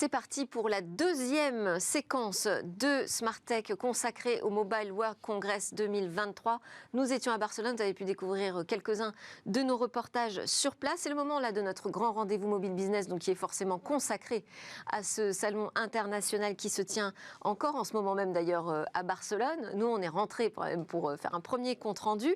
C'est parti pour la deuxième séquence de Smart Tech consacrée au Mobile World Congress 2023. Nous étions à Barcelone, vous avez pu découvrir quelques-uns de nos reportages sur place. C'est le moment là de notre grand rendez-vous mobile business, donc qui est forcément consacré à ce salon international qui se tient encore en ce moment même d'ailleurs à Barcelone. Nous, on est rentrés pour faire un premier compte rendu.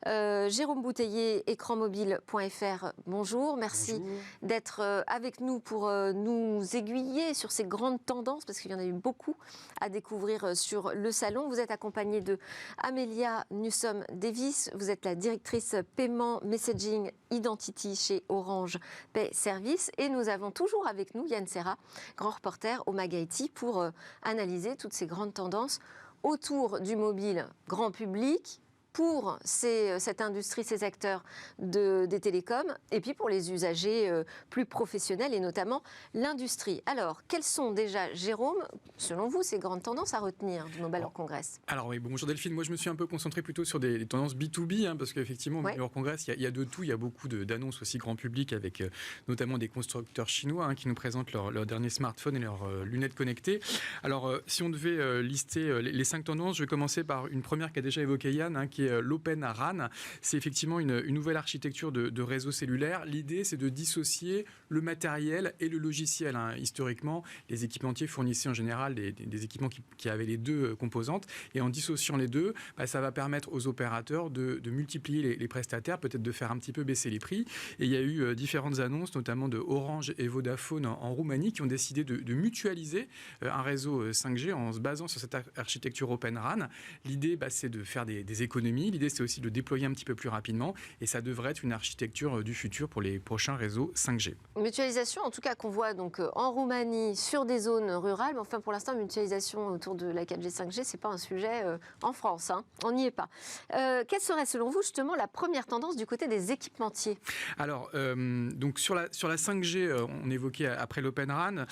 Jérôme Bouteiller, écranmobile.fr, bonjour. Merci d'être avec nous pour nous aiguiller sur ces grandes tendances, parce qu'il y en a eu beaucoup à découvrir sur le salon. Vous êtes accompagnée de Amelia Newsom-Davis, vous êtes la directrice paiement, messaging, identity chez Orange Pay Service, et nous avons toujours avec nous Yann Serra, grand reporter au Mag IT, pour analyser toutes ces grandes tendances autour du mobile grand public, pour cette industrie, ces acteurs des télécoms, et puis pour les usagers plus professionnels, et notamment l'industrie. Alors, quelles sont déjà, Jérôme, selon vous, ces grandes tendances à retenir du Mobile World Congress? Alors oui, bonjour Delphine, moi je me suis un peu concentré plutôt sur des tendances B2B, parce qu'effectivement, au Mobile World Congress, il y a de tout, il y a beaucoup d'annonces aussi grand public, avec notamment des constructeurs chinois qui nous présentent leur dernier smartphone et leurs lunettes connectées. Alors, si on devait lister les 5 tendances, je vais commencer par une première qu'a déjà évoqué Yann, qui est l'Open RAN. C'est effectivement une nouvelle architecture de réseau cellulaire. L'idée, c'est de dissocier le matériel et le logiciel. Historiquement, les équipementiers fournissaient en général des équipements qui avaient les deux composantes. Et en dissociant les deux, ça va permettre aux opérateurs de multiplier les prestataires, peut-être de faire un petit peu baisser les prix. Et il y a eu différentes annonces, notamment de Orange et Vodafone en Roumanie, qui ont décidé de mutualiser un réseau 5G en se basant sur cette architecture Open RAN. L'idée, c'est de faire des économies. L'idée, c'est aussi de le déployer un petit peu plus rapidement, et ça devrait être une architecture du futur pour les prochains réseaux 5G. Mutualisation, en tout cas, qu'on voit donc en Roumanie sur des zones rurales, mais enfin pour l'instant, mutualisation autour de la 4G, 5G, c'est pas un sujet en France, on n'y est pas. Quelle serait selon vous justement la première tendance du côté des équipementiers? Alors, donc sur la 5G, on évoquait après l'Open RAN,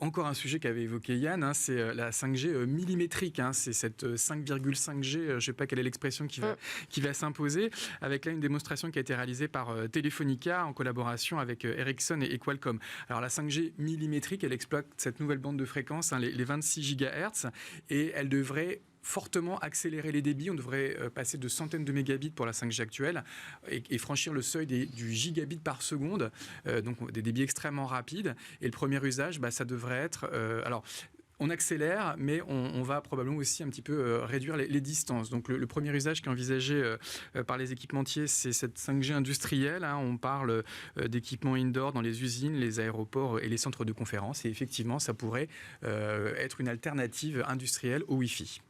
encore un sujet qu'avait évoqué Yann, c'est la 5G millimétrique, c'est cette 5,5G, je ne sais pas quelle est l'expression qui va s'imposer, avec là une démonstration qui a été réalisée par Telefonica en collaboration avec Ericsson et Qualcomm. Alors la 5G millimétrique, elle exploite cette nouvelle bande de fréquence, les 26 GHz, et elle devrait fortement accélérer les débits. On devrait passer de centaines de mégabits pour la 5G actuelle et franchir le seuil du gigabit par seconde, donc des débits extrêmement rapides. Et le premier usage, ça devrait être... alors, on accélère, mais on va probablement aussi un petit peu réduire les distances. Donc le premier usage qui est envisagé par les équipementiers, c'est cette 5G industrielle. On parle d'équipements indoor dans les usines, les aéroports et les centres de conférence. Et effectivement, ça pourrait être une alternative industrielle au Wi-Fi.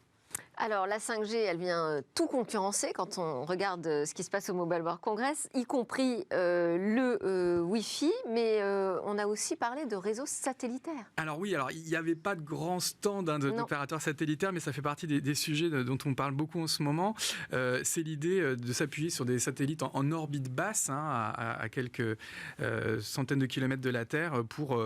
Alors la 5G, elle vient tout concurrencer quand on regarde ce qui se passe au Mobile World Congress, y compris le Wi-Fi, mais on a aussi parlé de réseaux satellitaires. Alors oui, il n'y avait pas de grand stand d'opérateurs satellitaires, mais ça fait partie des sujets dont on parle beaucoup en ce moment. C'est l'idée de s'appuyer sur des satellites en orbite basse, à quelques centaines de kilomètres de la Terre, pour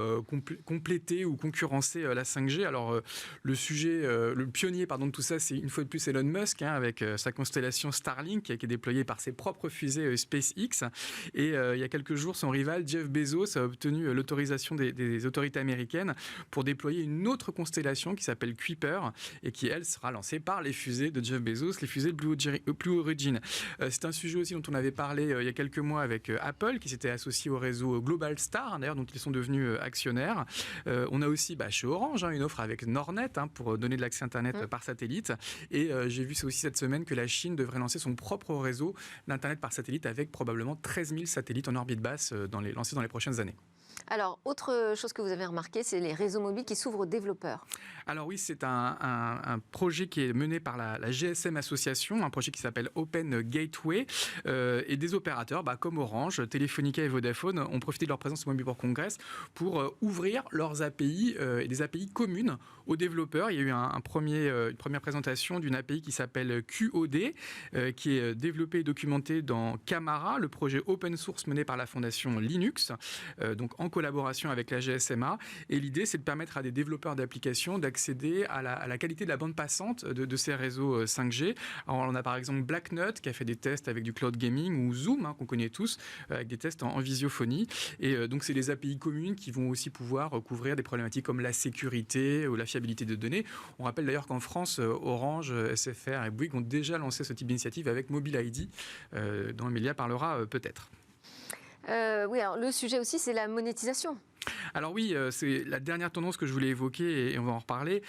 compléter ou concurrencer la 5G. Alors le pionnier de tout ça, c'est une fois de plus Elon Musk, avec sa constellation Starlink qui est déployée par ses propres fusées SpaceX. Et il y a quelques jours, son rival Jeff Bezos a obtenu l'autorisation des autorités américaines pour déployer une autre constellation qui s'appelle Kuiper et qui, elle, sera lancée par les fusées de Jeff Bezos, les fusées de Blue Origin. C'est un sujet aussi dont on avait parlé il y a quelques mois avec Apple, qui s'était associé au réseau Global Star, d'ailleurs, dont ils sont devenus actionnaires. On a aussi chez Orange une offre avec Nornet pour donner de l'accès Internet par satellite. Et j'ai vu aussi cette semaine que la Chine devrait lancer son propre réseau d'Internet par satellite avec probablement 13 000 satellites en orbite basse lancés dans les prochaines années. Alors, autre chose que vous avez remarqué, c'est les réseaux mobiles qui s'ouvrent aux développeurs. Alors oui, c'est un projet qui est mené par la GSM Association, un projet qui s'appelle Open Gateway, et des opérateurs comme Orange, Telefonica et Vodafone ont profité de leur présence au Mobile World Congress pour ouvrir leurs API et des API communes aux développeurs. Il y a eu une première présentation d'une API qui s'appelle QOD, qui est développée et documentée dans Camara, le projet open source mené par la fondation Linux, donc en collaboration avec la GSMA. Et l'idée, c'est de permettre à des développeurs d'applications d'accéder à la qualité de la bande passante de ces réseaux 5G. Alors, on a par exemple Blacknut qui a fait des tests avec du cloud gaming, ou Zoom, qu'on connaît tous, avec des tests en visiophonie. Et donc, c'est des API communes qui vont aussi pouvoir couvrir des problématiques comme la sécurité ou la fiabilité de données. On rappelle d'ailleurs qu'en France, Orange, SFR et Bouygues ont déjà lancé ce type d'initiative avec Mobile ID, dont Amélia parlera peut-être. Oui, alors le sujet aussi, c'est la monétisation. Alors oui, c'est la dernière tendance que je voulais évoquer et on va en reparler.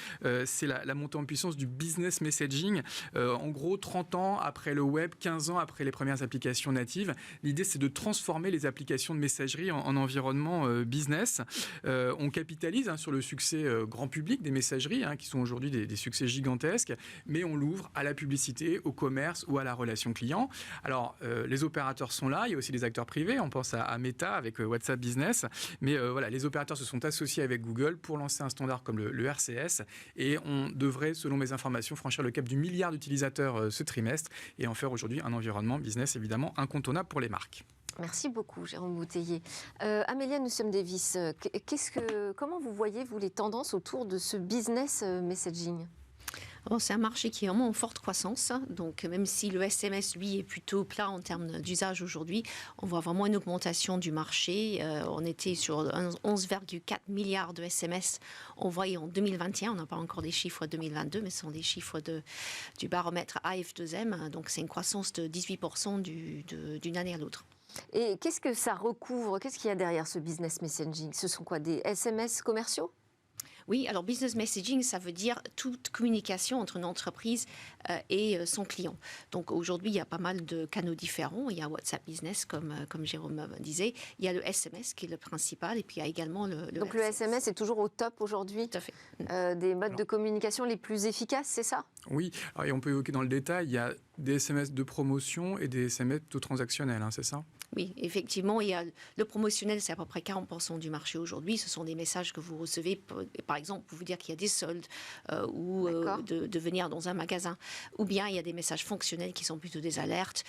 C'est la montée en puissance du business messaging. En gros, 30 ans après le web, 15 ans après les premières applications natives, l'idée c'est de transformer les applications de messagerie en environnement business. On capitalise sur le succès grand public des messageries, qui sont aujourd'hui des succès gigantesques, mais on l'ouvre à la publicité, au commerce ou à la relation client. Alors, les opérateurs sont là, il y a aussi des acteurs privés, on pense à Meta avec WhatsApp Business, mais voilà, les opérateurs se sont associés avec Google pour lancer un standard comme le RCS et on devrait, selon mes informations, franchir le cap du milliard d'utilisateurs ce trimestre et en faire aujourd'hui un environnement business évidemment incontournable pour les marques. Merci beaucoup, Jérôme Bouteiller. Amélia Newsome-Davis, comment vous voyez, vous, les tendances autour de ce business messaging ? Bon, c'est un marché qui est vraiment en forte croissance. Donc, même si le SMS, lui, est plutôt plat en termes d'usage aujourd'hui, on voit vraiment une augmentation du marché. On était sur 11,4 milliards de SMS envoyés en 2021. On n'a pas encore des chiffres 2022, mais ce sont des chiffres du baromètre AF2M. Donc, c'est une croissance de 18% d'une année à l'autre. Et qu'est-ce que ça recouvre ? Qu'est-ce qu'il y a derrière ce business messaging ? Ce sont quoi, des SMS commerciaux ? Oui, alors business messaging, ça veut dire toute communication entre une entreprise et son client. Donc aujourd'hui, il y a pas mal de canaux différents. Il y a WhatsApp Business, comme Jérôme disait. Il y a le SMS qui est le principal, et puis il y a également le Donc le SMS est toujours au top aujourd'hui. Tout à fait. Des modes de communication les plus efficaces, c'est ça ? Oui, et on peut évoquer dans le détail, il y a des SMS de promotion et des SMS tout transactionnels, c'est ça ? Oui, effectivement, il y a le promotionnel, c'est à peu près 40% du marché aujourd'hui. Ce sont des messages que vous recevez, par exemple, pour vous dire qu'il y a des soldes ou de venir dans un magasin. Ou bien il y a des messages fonctionnels qui sont plutôt des alertes.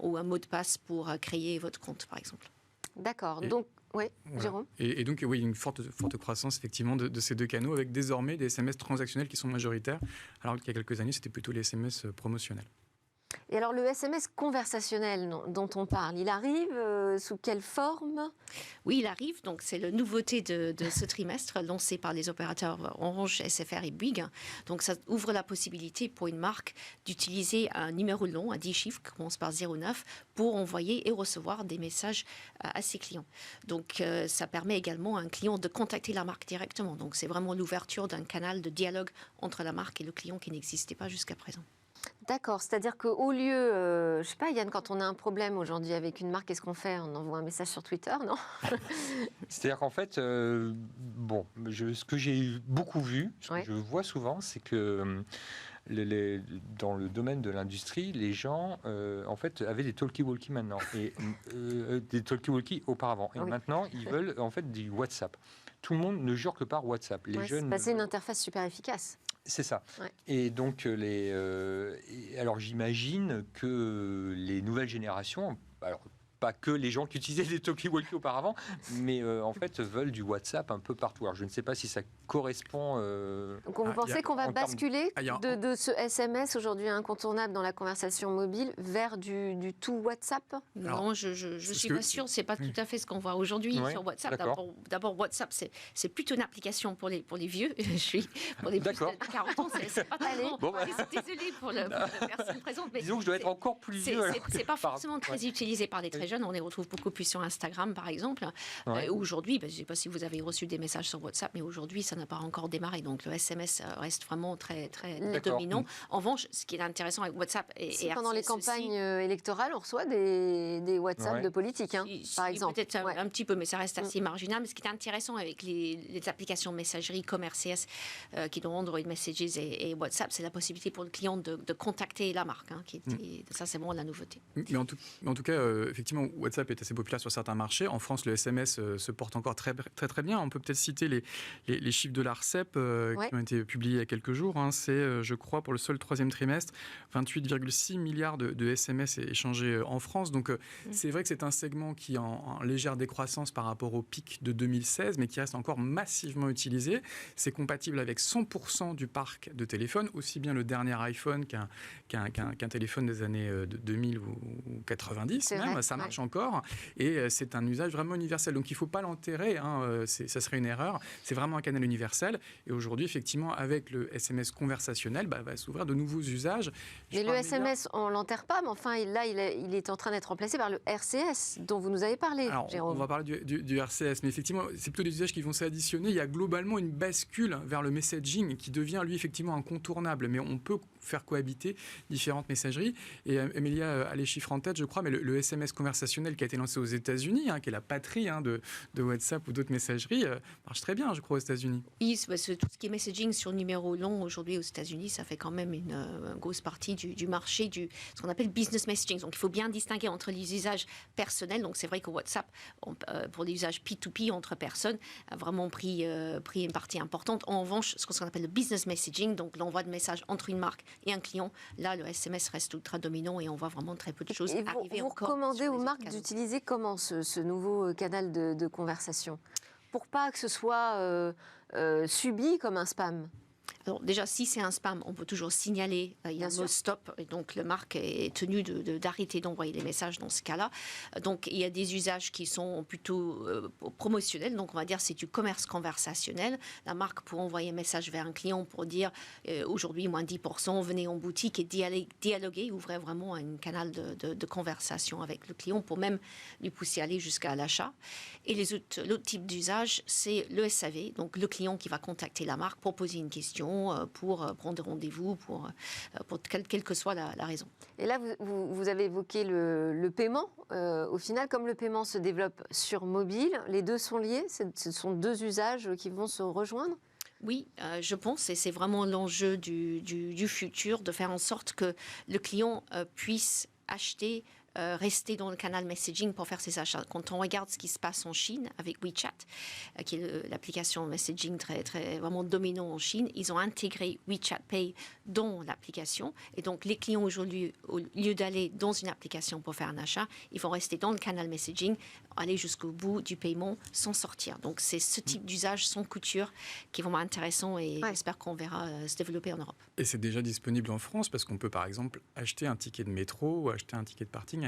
Ou un mot de passe pour créer votre compte, par exemple. D'accord. Donc, oui, voilà. Jérôme. Et donc, oui, une forte croissance, effectivement, de ces deux canaux, avec désormais des SMS transactionnels qui sont majoritaires, alors qu'il y a quelques années, c'était plutôt les SMS promotionnels. Et alors, le SMS conversationnel dont on parle, il arrive sous quelle forme ? Oui, il arrive. Donc, c'est la nouveauté de ce trimestre, lancé par les opérateurs Orange, SFR et Bouygues. Donc, ça ouvre la possibilité pour une marque d'utiliser un numéro long, à 10 chiffres, qui commence par 09, pour envoyer et recevoir des messages à ses clients. Donc, ça permet également à un client de contacter la marque directement. Donc, c'est vraiment l'ouverture d'un canal de dialogue entre la marque et le client qui n'existait pas jusqu'à présent. D'accord, c'est-à-dire qu'au lieu, je ne sais pas Yann, quand on a un problème aujourd'hui avec une marque, qu'est-ce qu'on fait ? On envoie un message sur Twitter, non ? C'est-à-dire qu'en fait, ce que j'ai beaucoup vu, ce que je vois souvent, c'est que dans le domaine de l'industrie, les gens en fait avaient des talkie-walkie maintenant, et des talkie-walkie auparavant. Et maintenant, ils veulent en fait du WhatsApp. Tout le monde ne jure que par WhatsApp. Les jeunes. C'est une interface super efficace. C'est ça. Ouais. Et donc, alors j'imagine que les nouvelles générations, alors pas que les gens qui utilisaient des talkie-walkie auparavant, mais en fait veulent du WhatsApp un peu partout. Alors je ne sais pas si ça correspond. Donc vous pensez qu'on va basculer de ce SMS aujourd'hui incontournable dans la conversation mobile vers du tout WhatsApp ? Non, je ne suis pas sûre. C'est pas tout à fait ce qu'on voit aujourd'hui sur WhatsApp. D'abord, WhatsApp, c'est plutôt une application pour les vieux. Je suis pour les plus de 40 ans. C'est pas tellement. Désolée pour la personne présente. Mais disons que je dois être encore plus vieux. C'est pas forcément très utilisé par les très jeunes. On les retrouve beaucoup plus sur Instagram, par exemple. Aujourd'hui, je ne sais pas si vous avez reçu des messages sur WhatsApp, mais aujourd'hui, ça n'a pas encore démarré. Donc, le SMS reste vraiment très, très dominant. En revanche, ce qui est intéressant avec WhatsApp et pendant les campagnes électorales, on reçoit des WhatsApp de politique, par exemple. Peut-être un petit peu, mais ça reste assez marginal. Mais ce qui est intéressant avec les applications de messagerie comme RCS, qui dont Android Messages et WhatsApp, c'est la possibilité pour le client de contacter la marque. Ça, c'est vraiment la nouveauté. Mais en tout cas, effectivement, effectivement, WhatsApp est assez populaire sur certains marchés. En France, le SMS se porte encore très, très, très bien. On peut peut-être citer les chiffres de l'ARCEP qui ont été publiés il y a quelques jours. C'est, je crois, pour le seul troisième trimestre, 28,6 milliards de SMS échangés en France. Donc, c'est vrai que c'est un segment qui est en légère décroissance par rapport au pic de 2016, mais qui reste encore massivement utilisé. C'est compatible avec 100% du parc de téléphones, aussi bien le dernier iPhone qu'un téléphone des années 2000 ou 90. Même, ça marche encore. Et c'est un usage vraiment universel. Donc, il ne faut pas l'enterrer. Ça serait une erreur. C'est vraiment un canal universel. Et aujourd'hui, effectivement, avec le SMS conversationnel, va s'ouvrir de nouveaux usages. Mais le SMS, on ne l'enterre pas, mais enfin, là, il est en train d'être remplacé par le RCS, dont vous nous avez parlé, Jérôme. On va parler du RCS, mais effectivement, c'est plutôt des usages qui vont s'additionner. Il y a globalement une bascule vers le messaging qui devient, lui, effectivement incontournable. Mais on peut faire cohabiter différentes messageries. Et Amélia a les chiffres en tête, je crois, mais le SMS conversationnel qui a été lancé aux États-Unis, qui est la patrie de WhatsApp ou d'autres messageries, marche très bien, je crois, aux États-Unis. Oui, tout ce qui est messaging sur numéro long aujourd'hui aux États-Unis, ça fait quand même une grosse partie du marché, ce qu'on appelle business messaging. Donc, il faut bien distinguer entre les usages personnels. Donc, c'est vrai que WhatsApp, pour les usages P2P entre personnes, a vraiment pris une partie importante. En revanche, ce qu'on appelle le business messaging, donc l'envoi de messages entre une marque et un client, là, le SMS reste ultra dominant et on voit vraiment très peu de choses arriver vous encore. Vous recommandez aux marques d'utiliser comment ce nouveau canal de conversation pour pas que ce soit subi comme un spam? Alors déjà, si c'est un spam, on peut toujours signaler, il y a un mot stop, et donc le marque est tenu d'arrêter d'envoyer les messages dans ce cas-là. Donc il y a des usages qui sont plutôt promotionnels, donc on va dire c'est du commerce conversationnel. La marque peut envoyer un message vers un client pour dire aujourd'hui moins 10%, venez en boutique et dialoguer, ouvrir vraiment un canal de conversation avec le client pour même lui pousser à aller jusqu'à l'achat. Et l'autre type d'usage, c'est le SAV, donc le client qui va contacter la marque pour poser une question, pour prendre rendez-vous, pour quelle que soit la raison. Et là, vous avez évoqué le paiement. Au final, comme le paiement se développe sur mobile, les deux sont liés. Ce sont deux usages qui vont se rejoindre. Oui, je pense, et c'est vraiment l'enjeu du futur, de faire en sorte que le client puisse acheter, rester dans le canal messaging pour faire ses achats. Quand on regarde ce qui se passe en Chine avec WeChat, qui est l'application messaging très, très vraiment dominant en Chine, ils ont intégré WeChat Pay dans l'application. Et donc, les clients aujourd'hui, au lieu d'aller dans une application pour faire un achat, ils vont rester dans le canal messaging, aller jusqu'au bout du paiement sans sortir. Donc, c'est ce type d'usage sans couture qui est vraiment intéressant et j'espère qu'on verra se développer en Europe. Et c'est déjà disponible en France parce qu'on peut, par exemple, acheter un ticket de métro ou acheter un ticket de parking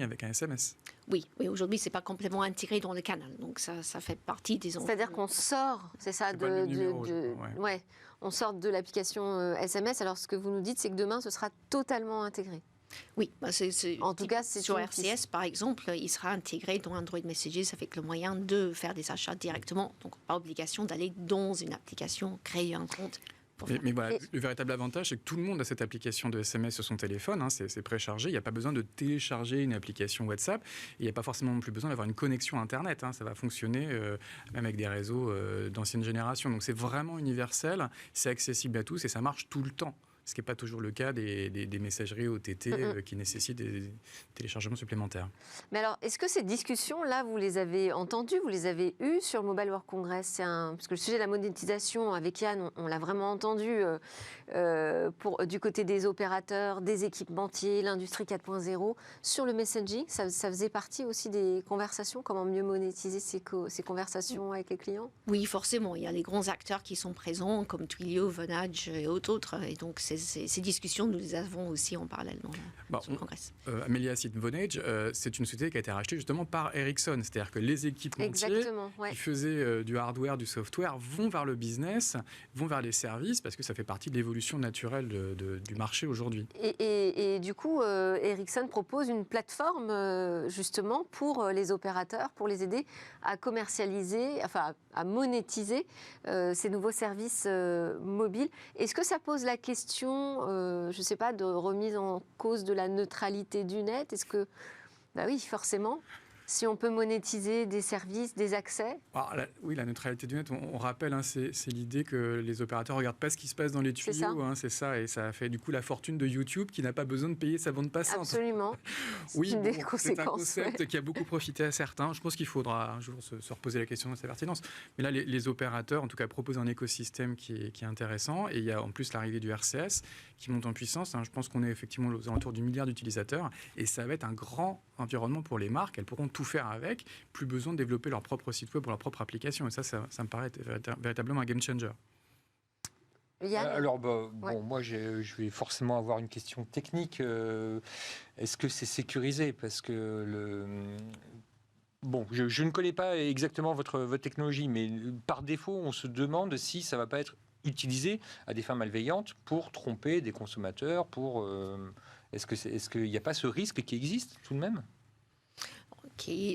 avec un SMS. Oui, aujourd'hui, ce n'est pas complètement intégré dans le canal. Donc, ça fait partie des enjeux. C'est-à-dire qu'on sort, c'est ça, on sort de l'application SMS. Alors, ce que vous nous dites, c'est que demain, ce sera totalement intégré. Oui, en tout cas, c'est sur RCS, par exemple, il sera intégré dans Android Messages avec le moyen de faire des achats directement. Donc, pas obligation d'aller dans une application, créer un compte. Mais voilà, le véritable avantage, c'est que tout le monde a cette application de SMS sur son téléphone, c'est préchargé, il n'y a pas besoin de télécharger une application WhatsApp, et il n'y a pas forcément non plus besoin d'avoir une connexion Internet, ça va fonctionner même avec des réseaux d'ancienne génération. Donc c'est vraiment universel, c'est accessible à tous et ça marche tout le temps. Ce qui n'est pas toujours le cas des messageries OTT qui nécessitent des téléchargements supplémentaires. Mais alors, est-ce que ces discussions-là, vous les avez entendues, vous les avez eues sur le Mobile World Congress? Parce que le sujet de la monétisation, avec Yann, on l'a vraiment entendu du côté des opérateurs, des équipementiers, l'industrie 4.0. Sur le messaging, ça faisait partie aussi des conversations? Comment mieux monétiser ces conversations avec les clients? Oui, forcément. Il y a les grands acteurs qui sont présents, comme Twilio, Vonage et autres. Et donc, ces discussions, nous les avons aussi en parallèle dans le congrès. Amélia cite Vonage, c'est une société qui a été rachetée justement par Ericsson. C'est-à-dire que les équipementiers qui faisaient du hardware, du software, vont vers le business, vont vers les services, parce que ça fait partie de l'évolution naturelle du marché aujourd'hui. Et du coup, Ericsson propose une plateforme justement pour les opérateurs, pour les aider à commercialiser, enfin à monétiser ces nouveaux services mobiles. Est-ce que ça pose la question, je ne sais pas, de remise en cause de la neutralité du net? Est-ce que... Bah oui, forcément. si on peut monétiser des services, des accès? Alors, oui, la neutralité du net, on rappelle, hein, c'est l'idée que les opérateurs ne regardent pas ce qui se passe dans les tuyaux. C'est ça, et ça a fait du coup la fortune de YouTube qui n'a pas besoin de payer sa bande passante. Absolument. Oui, c'est un concept qui a beaucoup profité à certains. Je pense qu'il faudra un jour se reposer la question de sa pertinence. Mais là, les opérateurs, en tout cas, proposent un écosystème qui est intéressant. Et il y a en plus l'arrivée du RCS qui monte en puissance. Je pense qu'on est effectivement aux alentours du milliard d'utilisateurs. Et ça va être un grand environnement pour les marques. Elles pourront tout faire avec. Plus besoin de développer leur propre site web ou leur propre application. Et ça me paraît être véritablement un game changer. Alors, moi, je vais forcément avoir une question technique. Est-ce que c'est sécurisé? Parce que je ne connais pas exactement votre technologie, mais par défaut, on se demande si ça ne va pas être utilisé à des fins malveillantes pour tromper des consommateurs. Est-ce qu'il n'y a pas ce risque qui existe tout de même?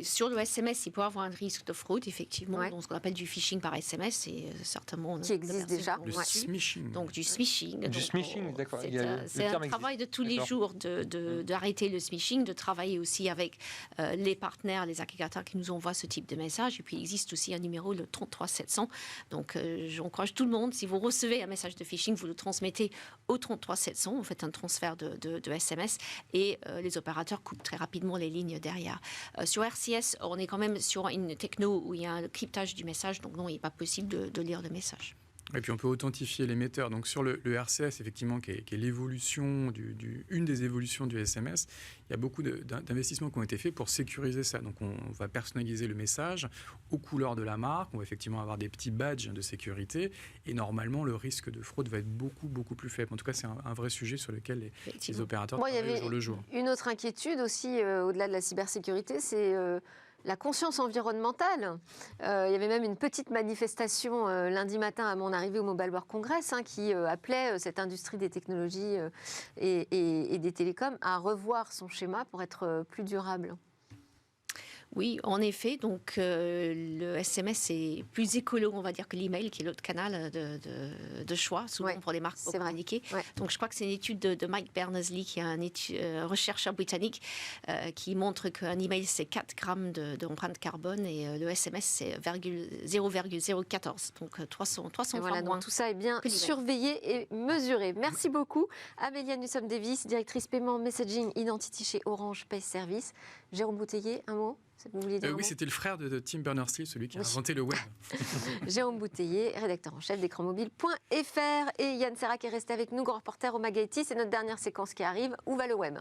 Sur le SMS, il peut y avoir un risque de fraude, effectivement. Donc, ce qu'on appelle du phishing par SMS, c'est certainement... Qui existe déjà. Le smishing. Donc, du smishing. Du smishing, d'accord. C'est un travail de tous les jours d'arrêter le smishing, de travailler aussi avec les partenaires, les agrégateurs qui nous envoient ce type de message. Et puis, il existe aussi un numéro, le 33700. Donc, j'encourage tout le monde, si vous recevez un message de phishing, vous le transmettez au 33700. Vous faites un transfert de SMS et les opérateurs coupent très rapidement les lignes derrière. Sur RCS, on est quand même sur une techno où il y a un cryptage du message, donc non, il n'est pas possible de lire le message. Et puis on peut authentifier l'émetteur. Donc sur le RCS, effectivement, qui est l'évolution une des évolutions du SMS, il y a beaucoup d'investissements qui ont été faits pour sécuriser ça. Donc on va personnaliser le message aux couleurs de la marque. On va effectivement avoir des petits badges de sécurité. Et normalement, le risque de fraude va être beaucoup plus faible. En tout cas, c'est un vrai sujet sur lequel les opérateurs travaillent au jour le jour. Une autre inquiétude aussi, au-delà de la cybersécurité, c'est... la conscience environnementale. Il y avait même une petite manifestation lundi matin à mon arrivée au Mobile World Congress qui appelait cette industrie des technologies et des télécoms à revoir son schéma pour être plus durable. Oui, en effet. Donc, le SMS est plus écolo, on va dire, que l'email, qui est l'autre canal de choix, souvent pour les marques pour communiquer. Donc, je crois que c'est une étude de Mike Berners-Lee, qui est un chercheur britannique, qui montre qu'un email, c'est 4 grammes d'empreinte carbone et le SMS, c'est 0,014. Donc, 300 fois moins. Donc, tout ça est bien surveillé et mesuré. Merci beaucoup. Amélia Newsome-Davis, directrice paiement, messaging, identity chez Orange Pay Service. Jérôme Bouteiller, un mot? Vous vouliez dire oui, c'était le frère de Tim Berners-Lee, celui qui a inventé le web. Jérôme Bouteiller, rédacteur en chef d'écranmobile.fr. Et Yann Serra qui est resté avec nous, grand reporter au Magaïti. C'est notre dernière séquence qui arrive. Où va le web?